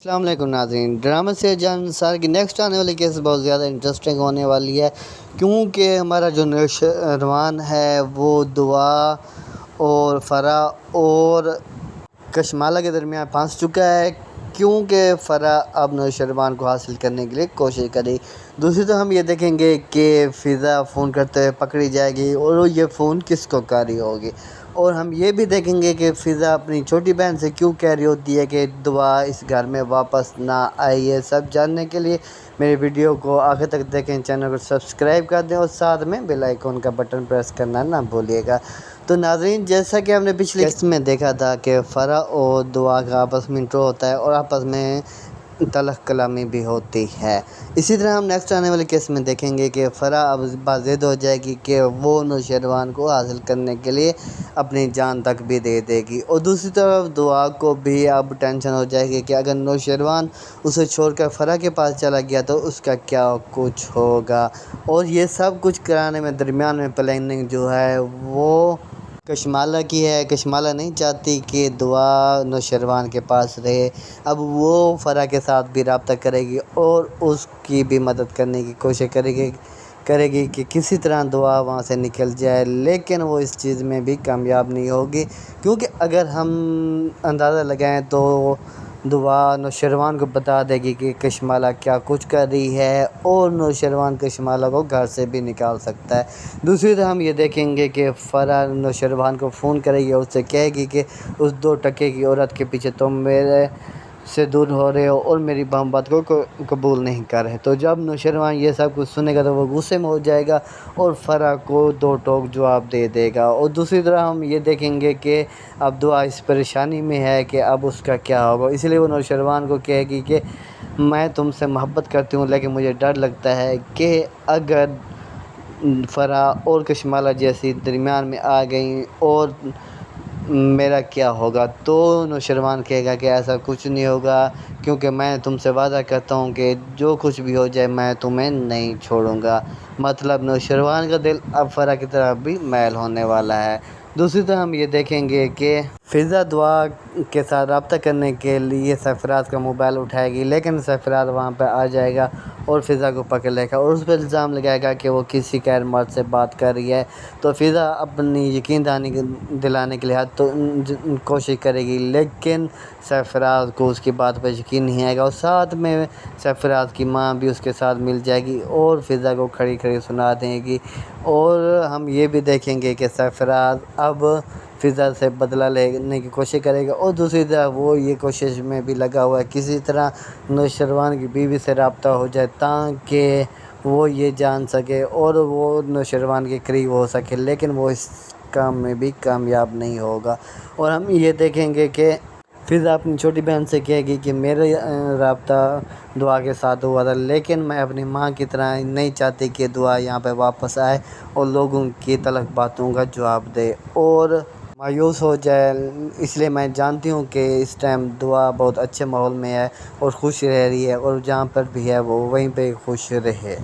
السلام علیکم ناظرین، ڈرامہ سے جان انصار کی نیکسٹ آنے والی کیس بہت زیادہ انٹرسٹنگ ہونے والی ہے، کیونکہ ہمارا جو نوشروان ہے وہ دعا اور فرح اور کشمالہ کے درمیان پھنس چکا ہے، کیونکہ فرح اب نوشروان کو حاصل کرنے کے لیے کوشش کرے۔ دوسری طرف ہم یہ دیکھیں گے کہ فضا فون کرتے ہوئے پکڑی جائے گی اور یہ فون کس کو کر رہی ہوگی، اور ہم یہ بھی دیکھیں گے کہ فضا اپنی چھوٹی بہن سے کیوں کہہ رہی ہوتی ہے کہ دعا اس گھر میں واپس نہ آئی ہے۔ سب جاننے کے لیے میری ویڈیو کو آخر تک دیکھیں، چینل کو سبسکرائب کر دیں اور ساتھ میں بیل آئیکن کا بٹن پریس کرنا نہ بھولیے گا۔ تو ناظرین، جیسا کہ ہم نے پچھلی قسط میں دیکھا تھا کہ فرح اور دعا کا آپس میں انٹرو ہوتا ہے اور آپس میں تلخ کلامی بھی ہوتی ہے، اسی طرح ہم نیکسٹ آنے والی کیس میں دیکھیں گے کہ فرح اب باضد ہو جائے گی کہ وہ نوشروان کو حاصل کرنے کے لیے اپنی جان تک بھی دے دے گی، اور دوسری طرف دعا کو بھی اب ٹینشن ہو جائے گی کہ اگر نوشروان اسے چھوڑ کر فرح کے پاس چلا گیا تو اس کا کیا کچھ ہوگا، اور یہ سب کچھ کرانے میں درمیان میں پلاننگ جو ہے وہ کشمالہ کی ہے۔ کشمالہ نہیں چاہتی کہ دعا نوشروان کے پاس رہے، اب وہ فرح کے ساتھ بھی رابطہ کرے گی اور اس کی بھی مدد کرنے کی کوشش کرے گی کہ کسی طرح دعا وہاں سے نکل جائے، لیکن وہ اس چیز میں بھی کامیاب نہیں ہوگی، کیونکہ اگر ہم اندازہ لگائیں تو دعا نوشروان کو بتا دے گی کہ کشمالہ کیا کچھ کر رہی ہے، اور نوشروان کشمالہ کو گھر سے بھی نکال سکتا ہے۔ دوسری طرف ہم یہ دیکھیں گے کہ فرح نوشروان کو فون کرے گی اور اس سے کہے گی کہ اس 2 ٹکے کی عورت کے پیچھے تم میرے سے دور ہو رہے ہو اور میری محبت کو قبول نہیں کر رہے۔ تو جب نوشروان یہ سب کچھ سنے گا تو وہ غصے میں ہو جائے گا اور فرح کو 2 ٹوک جواب دے دے گا، اور دوسری طرف ہم یہ دیکھیں گے کہ اب دعا اس پریشانی میں ہے کہ اب اس کا کیا ہوگا، اس لیے وہ نوشروان کو کہے گی کہ میں تم سے محبت کرتی ہوں، لیکن مجھے ڈر لگتا ہے کہ اگر فرح اور کشمالہ جیسی درمیان میں آ گئیں اور میرا کیا ہوگا۔ تو نوشروان کہے گا کہ ایسا کچھ نہیں ہوگا، کیونکہ میں تم سے وعدہ کرتا ہوں کہ جو کچھ بھی ہو جائے میں تمہیں نہیں چھوڑوں گا۔ مطلب نوشروان کا دل اب فرح کی طرف بھی میل ہونے والا ہے۔ دوسری طرف ہم یہ دیکھیں گے کہ فضا دعا کے ساتھ رابطہ کرنے کے لیے سرفراز کا موبائل اٹھائے گی، لیکن سرفراز وہاں پہ آ جائے گا اور فضا کو پکڑ لے گا اور اس پہ الزام لگائے گا کہ وہ کسی غیر مرد سے بات کر رہی ہے۔ تو فضا اپنی یقین دلانے کے لیے کوشش کرے گی، لیکن سرفراز کو اس کی بات پر یقین نہیں آئے گا، اور ساتھ میں سرفراز کی ماں بھی اس کے ساتھ مل جائے گی اور فضا کو کھڑی کھڑی سنا دے گی، اور ہم یہ بھی دیکھیں گے کہ سرفراز اب فضا سے بدلہ لینے کی کوشش کرے گا، اور دوسری طرف وہ یہ کوشش میں بھی لگا ہوا ہے کسی طرح نوشروان کی بیوی سے رابطہ ہو جائے تاکہ وہ یہ جان سکے اور وہ نوشروان کے قریب ہو سکے، لیکن وہ اس کام میں بھی کامیاب نہیں ہوگا۔ اور ہم یہ دیکھیں گے کہ فضا اپنی چھوٹی بہن سے کہے گی کہ میرا رابطہ دعا کے ساتھ ہوا تھا، لیکن میں اپنی ماں کی طرح نہیں چاہتی کہ دعا یہاں پہ واپس آئے اور لوگوں کی تلخ باتوں کا جواب دے اور مایوس ہو جائے، اس لیے میں جانتی ہوں کہ اس ٹائم دعا بہت اچھے ماحول میں ہے اور خوش رہ رہی ہے، اور جہاں پر بھی ہے وہ وہیں پہ خوش رہے۔